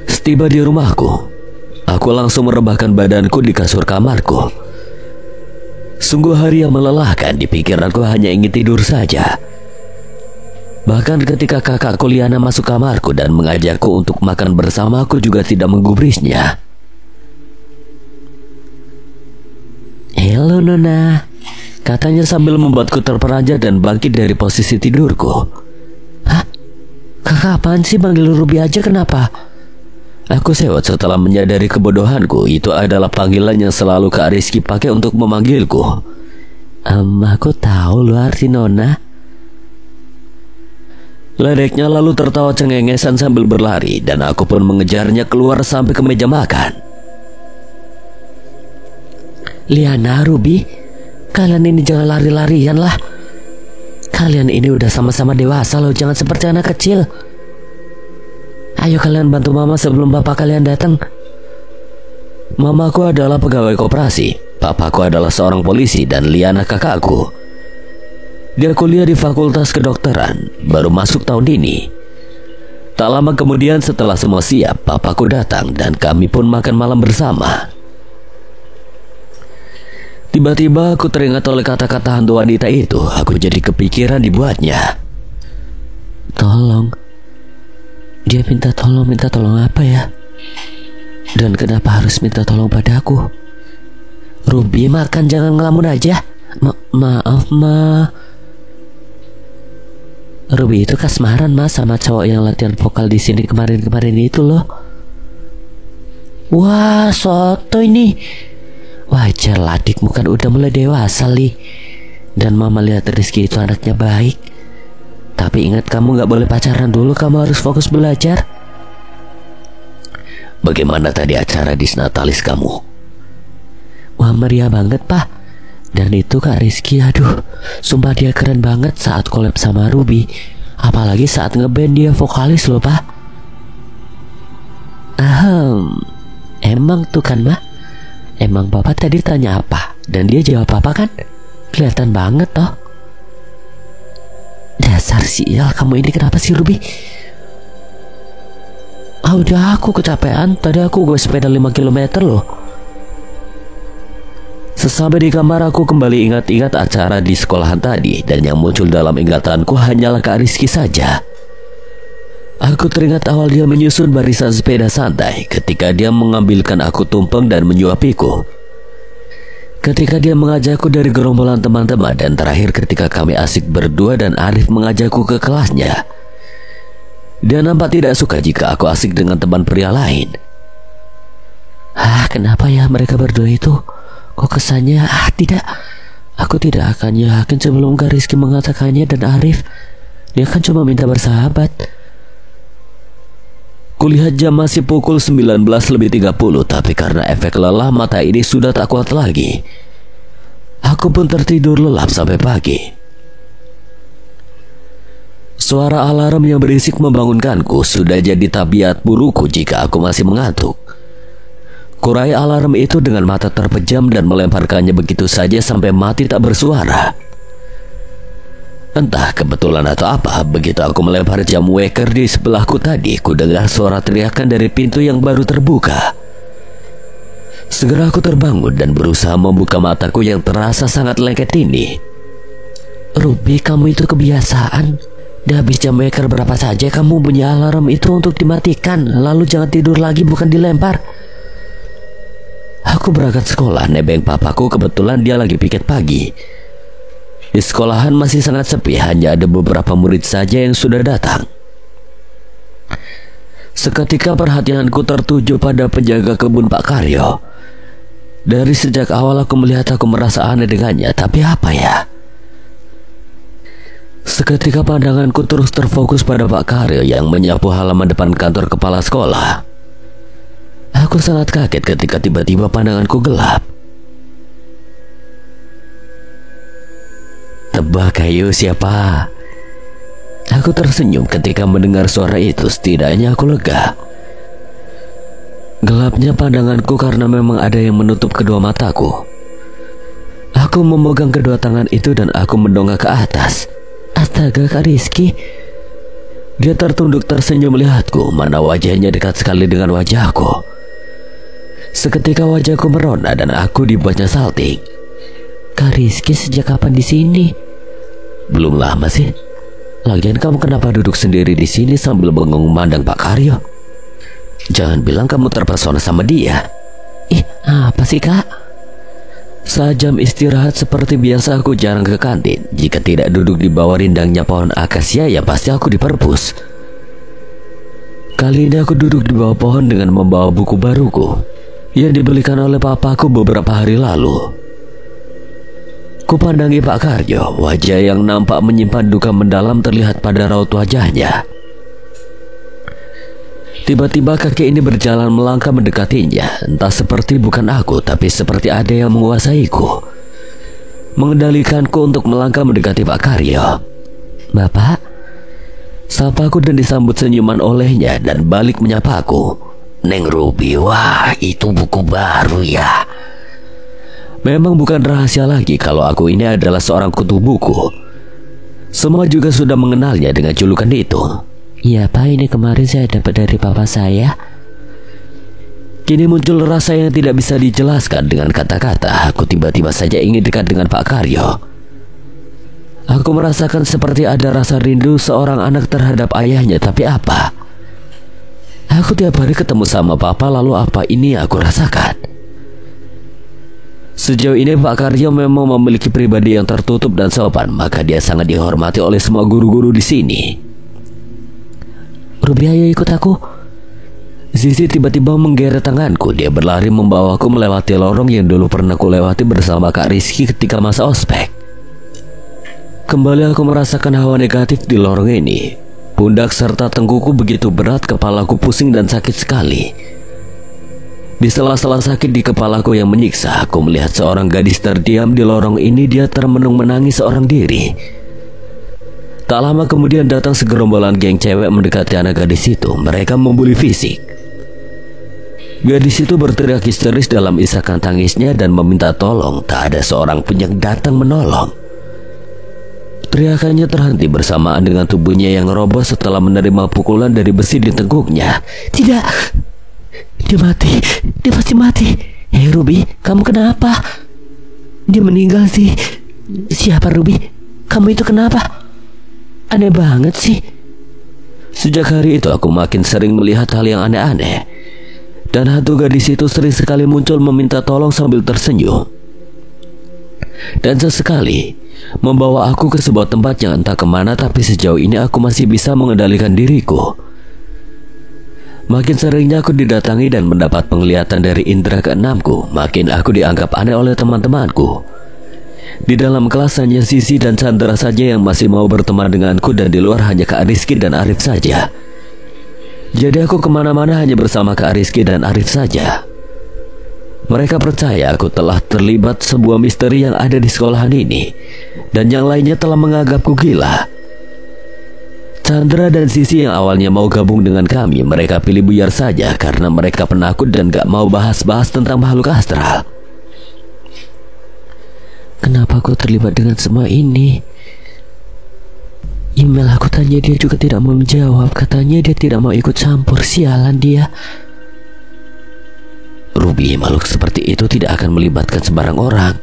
Setiba di rumahku, aku langsung merebahkan badanku di kasur kamarku. Sungguh hari yang melelahkan. Di pikiranku hanya ingin tidur saja. Bahkan ketika kakakku Liana masuk kamarku dan mengajakku untuk makan bersama, aku juga tidak menggubrisnya. Halo Nona, katanya sambil membuatku terperanjat dan bangkit dari posisi tidurku. Hah? Kakak apaan sih, panggil Ruby aja kenapa? Aku sewot setelah menyadari kebodohanku. Itu adalah panggilan yang selalu Kak Rizky pakai untuk memanggilku. Aku tahu lu arti Nona. Ledeknya lalu tertawa cengengesan sambil berlari, dan aku pun mengejarnya keluar sampai ke meja makan. Liana, Ruby, kalian ini jangan lari-larian lah. Kalian ini udah sama-sama dewasa loh, jangan seperti anak kecil. Ayo kalian bantu mama sebelum bapak kalian datang. Mamaku adalah pegawai koperasi, papaku adalah seorang polisi, dan Liana kakakku. Dia kuliah di fakultas kedokteran, baru masuk tahun ini. Tak lama kemudian setelah semua siap, papaku datang dan kami pun makan malam bersama. Tiba-tiba aku teringat oleh kata-kata hantu wanita itu. Aku jadi kepikiran dibuatnya. Tolong. Dia minta tolong apa ya? Dan kenapa harus minta tolong padaku? Ruby, makan, jangan ngelamun aja. Maaf, Ma. Ruby itu kasmaran, Mas, sama cowok yang latihan vokal di sini kemarin-kemarin itu loh. Wah, soto ini. Wajar lah, adikmu kan udah mulai dewasa, Li. Dan mama lihat Rizky itu anaknya baik. Tapi ingat, kamu gak boleh pacaran dulu, kamu harus fokus belajar. Bagaimana tadi acara disnatalis kamu? Wah, meriah banget, Pak. Dan itu Kak Rizky, aduh, sumpah dia keren banget saat collab sama Ruby. Apalagi saat ngeband, dia vokalis loh, Pak. Emang tuh kan, Ma? Emang Bapak tadi tanya apa? Dan dia jawab apa kan? Kelihatan banget toh. Dasar sial, kamu ini kenapa sih, Ruby? Udah, aku kecapean. Tadi aku gue sepeda 5 km loh. Sesampai di kamar aku kembali ingat-ingat acara di sekolahan tadi, dan yang muncul dalam ingatanku hanyalah Kak Rizky saja. Aku teringat awal dia menyusun barisan sepeda santai ketika dia mengambilkan aku tumpeng dan menyuapiku. Ketika dia mengajakku dari gerombolan teman-teman, dan terakhir ketika kami asik berdua dan Arif mengajakku ke kelasnya. Dia nampak tidak suka jika aku asik dengan teman pria lain. Kenapa ya mereka berdua itu? Kok kesannya tidak. Aku tidak akan yakin sebelum Kak Rizky mengatakannya, dan Arif, dia kan cuma minta bersahabat. Kulihat jam masih pukul 19.30, tapi karena efek lelah mata ini sudah tak kuat lagi. Aku pun tertidur lelap sampai pagi. Suara alarm yang berisik membangunkanku sudah jadi tabiat buruku jika aku masih mengantuk. Kurai alarm itu dengan mata terpejam dan melemparkannya begitu saja sampai mati tak bersuara. Entah kebetulan atau apa, begitu aku melempar jam waker di sebelahku tadi, ku dengar suara teriakan dari pintu yang baru terbuka. Segera aku terbangun dan berusaha membuka mataku yang terasa sangat lengket ini. Ruby, kamu itu kebiasaan. Dah habis jam waker berapa saja kamu bunyi alarm itu untuk dimatikan, lalu jangan tidur lagi, bukan dilempar. Aku berangkat sekolah nebeng papaku, kebetulan dia lagi piket pagi. Di sekolahan masih sangat sepi, hanya ada beberapa murid saja yang sudah datang. Seketika perhatianku tertuju pada penjaga kebun Pak Karyo. Dari sejak awal aku melihat, aku merasa aneh dengannya, tapi apa ya? Seketika pandanganku terus terfokus pada Pak Karyo yang menyapu halaman depan kantor kepala sekolah. Aku sangat kaget ketika tiba-tiba pandanganku gelap. Tebak ayo siapa? Aku tersenyum ketika mendengar suara itu, setidaknya aku lega. Gelapnya pandanganku karena memang ada yang menutup kedua mataku. Aku memegang kedua tangan itu dan aku mendongak ke atas. Astaga, Kak Rizky. Dia tertunduk tersenyum melihatku, mana wajahnya dekat sekali dengan wajahku. Seketika wajahku merona dan aku dibuatnya salting. Kak Rizky sejak kapan di sini? Belum lama sih. Lagian kamu kenapa duduk sendiri di sini sambil bengong memandang Pak Karyo? Jangan bilang kamu terpesona sama dia. Apa sih Kak? Saat jam istirahat seperti biasa aku jarang ke kantin. Jika tidak duduk di bawah rindangnya pohon akasia, ya pasti aku di perpus. Kali ini aku duduk di bawah pohon dengan membawa buku baruku yang dibelikan oleh papaku beberapa hari lalu. Kupandangi Pak Karyo, wajah yang nampak menyimpan duka mendalam terlihat pada raut wajahnya. Tiba-tiba kakek ini berjalan melangkah mendekatinya, entah seperti bukan aku, tapi seperti ada yang menguasaiku, mengendalikanku untuk melangkah mendekati Pak Karyo. Bapak, sapaku dan disambut senyuman olehnya dan balik menyapaku. Neng Ruby, wah itu buku baru ya. Memang bukan rahasia lagi kalau aku ini adalah seorang kutu buku. Semua juga sudah mengenalnya dengan julukan itu. Iya Pak, ini kemarin saya dapat dari papa saya. Kini muncul rasa yang tidak bisa dijelaskan dengan kata-kata. Aku tiba-tiba saja ingin dekat dengan Pak Karyo. Aku merasakan seperti ada rasa rindu seorang anak terhadap ayahnya, tapi apa? Aku tiap hari ketemu sama papa, lalu apa ini aku rasakan? Sejauh ini Pak Karyo memang memiliki pribadi yang tertutup dan sopan, maka dia sangat dihormati oleh semua guru-guru di sini. Ruby, ayo ikut aku. Zizi tiba-tiba menggeret tanganku. Dia berlari membawaku melewati lorong yang dulu pernah kulewati bersama Kak Rizky ketika masa ospek. Kembali aku merasakan hawa negatif di lorong ini. Pundak serta tengkuku begitu berat, kepalaku pusing dan sakit sekali. Di sela-sela sakit di kepalaku yang menyiksa, aku melihat seorang gadis terdiam di lorong ini. Dia termenung menangis seorang diri. Tak lama kemudian datang segerombolan geng cewek mendekati anak gadis itu. Mereka membuli fisik. Gadis itu berteriak histeris dalam isakan tangisnya dan meminta tolong. Tak ada seorang pun yang datang menolong. Teriakannya terhenti bersamaan dengan tubuhnya yang roboh setelah menerima pukulan dari besi di tengkuknya. Tidak, dia mati, dia pasti mati. Hei Ruby, kamu kenapa? Dia meninggal sih. Siapa Ruby? Kamu itu kenapa? Aneh banget sih. Sejak hari itu aku makin sering melihat hal yang aneh-aneh. Dan hantu gadis itu sering sekali muncul meminta tolong sambil tersenyum. Dan sesekali membawa aku ke sebuah tempat yang entah kemana, tapi sejauh ini aku masih bisa mengendalikan diriku. Makin seringnya aku didatangi dan mendapat penglihatan dari indera keenamku, makin aku dianggap aneh oleh teman-temanku. Di dalam kelas hanya Sisi dan Chandra saja yang masih mau berteman denganku, dan di luar hanya Kak Rizky dan Arif saja. Jadi aku kemana-mana hanya bersama Kak Rizky dan Arif saja. Mereka percaya aku telah terlibat sebuah misteri yang ada di sekolahan ini, dan yang lainnya telah menganggapku gila. Chandra dan Sisi yang awalnya mau gabung dengan kami, mereka pilih buyar saja karena mereka penakut dan gak mau bahas-bahas tentang makhluk astral. Kenapa aku terlibat dengan semua ini? Email aku tanya, dia juga tidak mau menjawab. Katanya dia tidak mau ikut campur. Sialan dia. Ruby, makhluk seperti itu tidak akan melibatkan sembarang orang.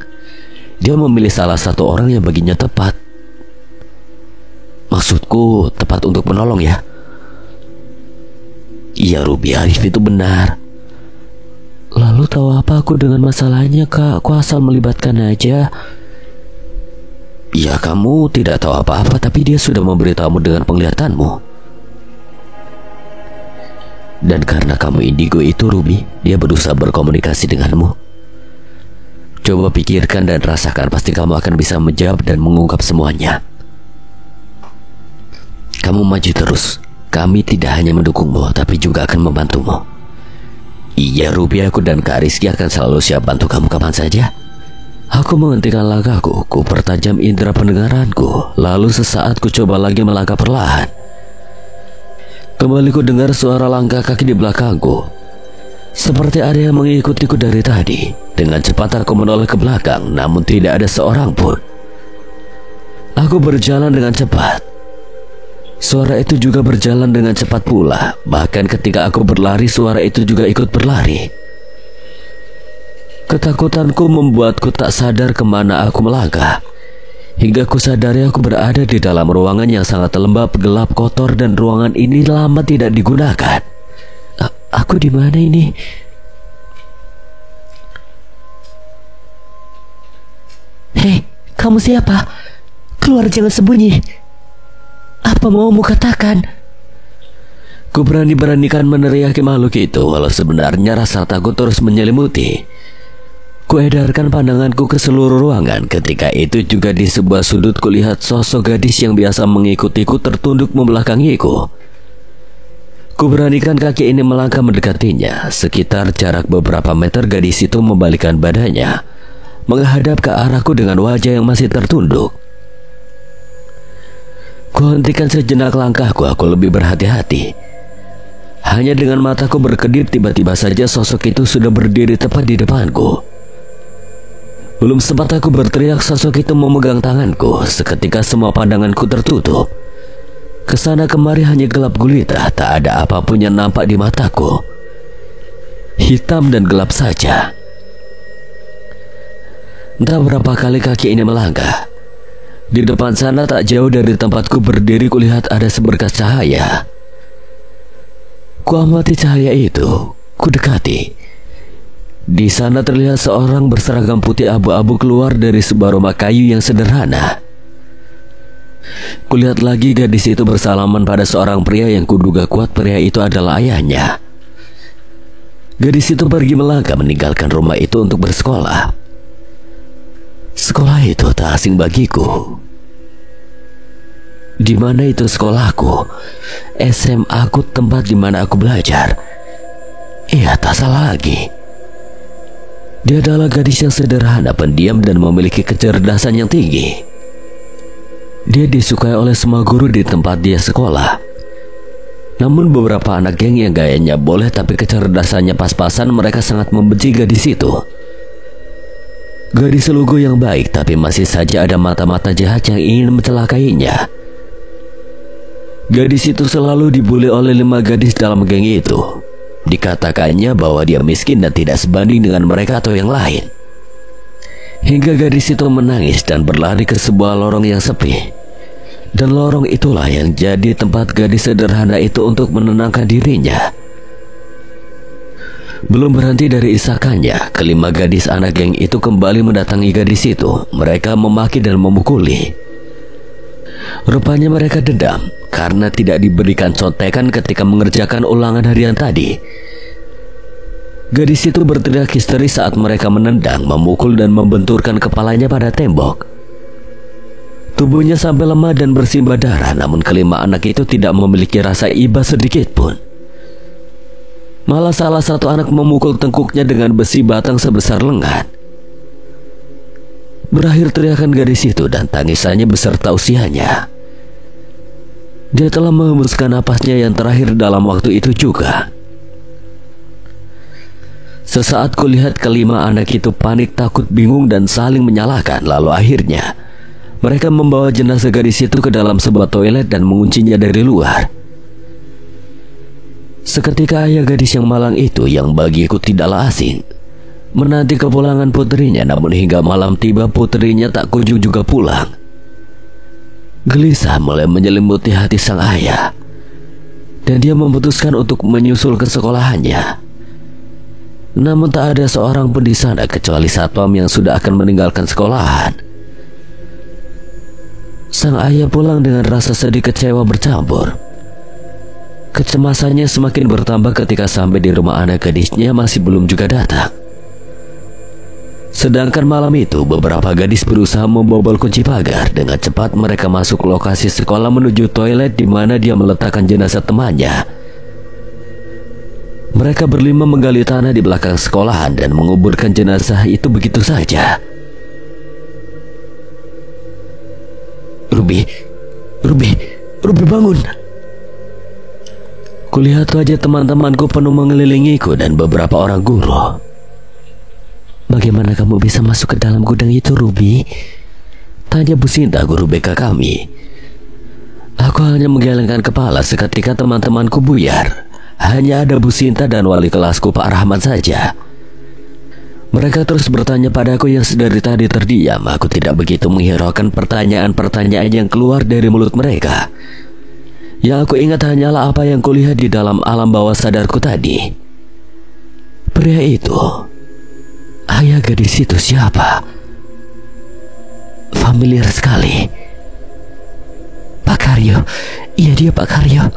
Dia memilih salah satu orang yang baginya tepat. Maksudku tepat untuk menolong ya. Iya Ruby, Arif itu benar. Lalu tahu apa aku dengan masalahnya, Kak? Aku asal melibatkan aja. Ya, kamu tidak tahu apa-apa, tapi dia sudah memberitahumu dengan penglihatanmu. Dan karena kamu indigo itu, Ruby, dia berusaha berkomunikasi denganmu. Coba pikirkan dan rasakan, pasti kamu akan bisa menjawab dan mengungkap semuanya. Kamu maju terus. Kami tidak hanya mendukungmu, tapi juga akan membantumu. Iya Ruby, aku dan Kak Rizky akan selalu siap bantu kamu kapan saja. Aku menghentikan langkahku, ku pertajam indera pendengaranku. Lalu sesaat ku coba lagi melangkah perlahan. Kembali ku dengar suara langkah kaki di belakangku. Seperti ada yang mengikutiku dari tadi. Dengan cepat aku menoleh ke belakang, namun tidak ada seorang pun. Aku berjalan dengan cepat. Suara itu juga berjalan dengan cepat pula. Bahkan ketika aku berlari, suara itu juga ikut berlari. Ketakutanku membuatku tak sadar kemana aku melangkah. Hingga ku sadari aku berada di dalam ruangan yang sangat lembab, gelap, kotor, dan ruangan ini lama tidak digunakan. Aku di mana ini? Hei, kamu siapa? Keluar, jangan sembunyi. Apa maumu katakan? Ku berani-beranikan meneriaki makhluk itu, walau sebenarnya rasa takut terus menyelimuti. Ku edarkan pandanganku ke seluruh ruangan. Ketika itu juga di sebuah sudut kulihat sosok gadis yang biasa mengikutiku tertunduk membelakangiku. Ku beranikan kaki ini melangkah mendekatinya. Sekitar jarak beberapa meter, gadis itu membalikkan badannya, menghadap ke arahku dengan wajah yang masih tertunduk. Ku hentikan sejenak langkahku, aku lebih berhati-hati. Hanya dengan mataku berkedip, tiba-tiba saja sosok itu sudah berdiri tepat di depanku. Belum sempat aku berteriak, sosok itu memegang tanganku. Seketika semua pandanganku tertutup. Kesana kemari hanya gelap gulita, tak ada apapun yang nampak di mataku. Hitam dan gelap saja. Entah berapa kali kaki ini melangkah. Di depan sana tak jauh dari tempatku berdiri, kulihat ada seberkas cahaya. Ku amati cahaya itu, ku dekati. Di sana terlihat seorang berseragam putih abu-abu keluar dari sebuah rumah kayu yang sederhana. Kulihat lagi gadis itu bersalaman pada seorang pria yang kuduga kuat pria itu adalah ayahnya. Gadis itu pergi melangkah meninggalkan rumah itu untuk bersekolah. Sekolah itu tak asing bagiku. Di mana itu sekolahku? SMA aku, tempat di mana aku belajar. Iya, tak salah lagi. Dia adalah gadis yang sederhana, pendiam, dan memiliki kecerdasan yang tinggi. Dia disukai oleh semua guru di tempat dia sekolah. Namun beberapa anak geng yang gayanya boleh tapi kecerdasannya pas-pasan, mereka sangat membenci gadis itu. Gadis lugu yang baik, tapi masih saja ada mata-mata jahat yang ingin mencelakainya. Gadis itu selalu dibuli oleh 5 gadis dalam geng itu. Dikatakannya bahwa dia miskin dan tidak sebanding dengan mereka atau yang lain. Hingga gadis itu menangis dan berlari ke sebuah lorong yang sepi. Dan lorong itulah yang jadi tempat gadis sederhana itu untuk menenangkan dirinya. Belum berhenti dari isakannya, kelima gadis anak geng itu kembali mendatangi gadis itu. Mereka memaki dan memukuli. Rupanya mereka dendam karena tidak diberikan contekan ketika mengerjakan ulangan harian tadi. Gadis itu berteriak histeris saat mereka menendang, memukul dan membenturkan kepalanya pada tembok. Tubuhnya sampai lemah dan bersimbah darah, namun kelima anak itu tidak memiliki rasa iba sedikit pun. Malah salah satu anak memukul tengkuknya dengan besi batang sebesar lengan. Berakhir teriakan gadis itu dan tangisannya beserta usianya. Dia telah menghembuskan napasnya yang terakhir dalam waktu itu juga. Sesaat kulihat kelima anak itu panik, takut, bingung dan saling menyalahkan. Lalu akhirnya mereka membawa jenazah gadis itu ke dalam sebuah toilet dan menguncinya dari luar. Seketika ayah gadis yang malang itu, yang bagiku tidaklah asing, menanti kepulangan putrinya, namun hingga malam tiba putrinya tak kunjung juga pulang. Gelisah mulai menyelimuti hati sang ayah, dan dia memutuskan untuk menyusul ke sekolahannya. Namun tak ada seorang pun di sana kecuali satpam yang sudah akan meninggalkan sekolahan. Sang ayah pulang dengan rasa sedih kecewa bercampur. Kecemasannya semakin bertambah ketika sampai di rumah anak gadisnya masih belum juga datang. Sedangkan malam itu beberapa gadis berusaha membobol kunci pagar. Dengan cepat mereka masuk lokasi sekolah menuju toilet di mana dia meletakkan jenazah temannya. Mereka berlima menggali tanah di belakang sekolahan dan menguburkan jenazah itu begitu saja. Ruby bangun. Kulihat wajah teman-temanku penuh mengelilingiku dan beberapa orang guru. Bagaimana kamu bisa masuk ke dalam gudang itu, Ruby? Tanya Bu Sinta, guru BK kami. Aku hanya menggelengkan kepala. Seketika teman-temanku buyar. Hanya ada Bu Sinta dan wali kelasku Pak Rahman saja. Mereka terus bertanya padaku yang sedari tadi terdiam. Aku tidak begitu menghiraukan pertanyaan-pertanyaan yang keluar dari mulut mereka. Yang aku ingat hanyalah apa yang kulihat di dalam alam bawah sadarku tadi. Pria itu, ayah gadis itu siapa? Familiar sekali. Pak Karyo. Iya, dia Pak Karyo.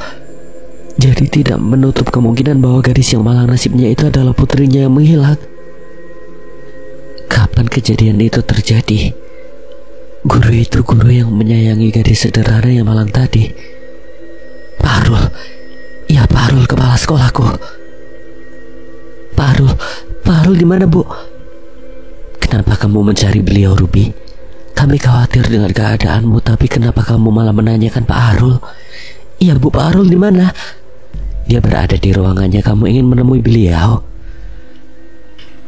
Jadi tidak menutup kemungkinan bahwa gadis yang malang nasibnya itu adalah putrinya yang menghilang. Kapan kejadian itu terjadi? Guru itu guru yang menyayangi gadis sederhana yang malang tadi. Pak Arul, kepala sekolahku. Pak Arul di mana, Bu? Kenapa kamu mencari beliau, Ruby? Kami khawatir dengan keadaanmu, tapi kenapa kamu malah menanyakan Pak Arul? Iya, Bu, Pak Arul di mana? Dia berada di ruangannya. Kamu ingin menemui beliau?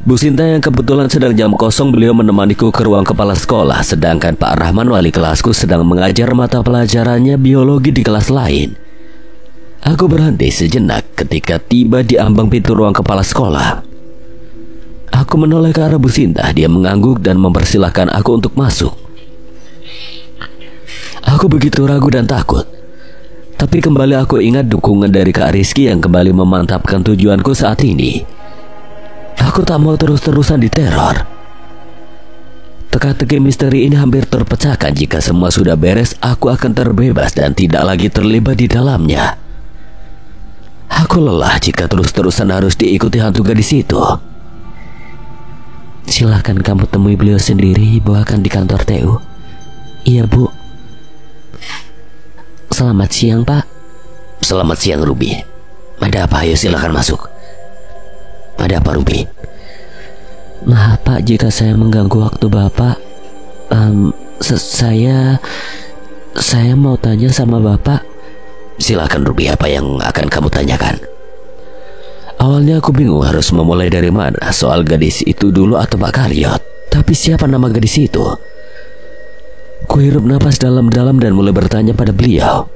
Bu Sinta yang kebetulan sedang jam kosong, beliau menemaniku ke ruang kepala sekolah, sedangkan Pak Rahman wali kelasku sedang mengajar mata pelajarannya biologi di kelas lain. Aku berhenti sejenak ketika tiba di ambang pintu ruang kepala sekolah. Aku menoleh ke arah Bu Sinta. Dia mengangguk dan mempersilahkan aku untuk masuk. Aku begitu ragu dan takut. Tapi kembali aku ingat dukungan dari Kak Rizky yang kembali memantapkan tujuanku saat ini. Aku tak mau terus-terusan diteror. Teka-teki misteri ini hampir terpecahkan. Jika semua sudah beres, aku akan terbebas dan tidak lagi terlibat di dalamnya. Aku lelah jika terus-terusan harus diikuti hantu gadis itu. Silahkan kamu temui beliau sendiri, bawakan di kantor TU. Iya, Bu. Selamat siang, Pak. Selamat siang, Ruby. Ada apa? Ayo silahkan masuk. Ada apa, Ruby? Maaf, Pak, jika saya mengganggu waktu Bapak. Saya mau tanya sama Bapak. Silakan, Ruby, apa yang akan kamu tanyakan? Awalnya aku bingung harus memulai dari mana, soal gadis itu dulu atau Pak Karyot. Tapi siapa nama gadis itu? Kuhirup napas dalam-dalam dan mulai bertanya pada beliau.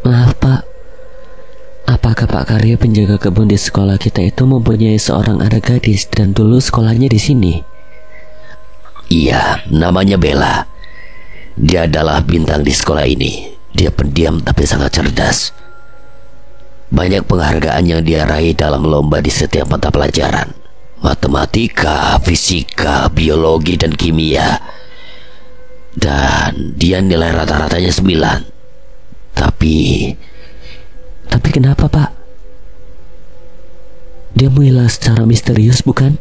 Maaf Pak, apakah Pak Karyo penjaga kebun di sekolah kita itu mempunyai seorang anak gadis dan dulu sekolahnya di sini? Iya, namanya Bella. Dia adalah bintang di sekolah ini. Dia pendiam tapi sangat cerdas. Banyak penghargaan yang dia raih dalam lomba di setiap mata pelajaran. Matematika, fisika, biologi, dan kimia. Dan dia nilai rata-ratanya 9. Tapi kenapa Pak? Dia menghilang secara misterius bukan?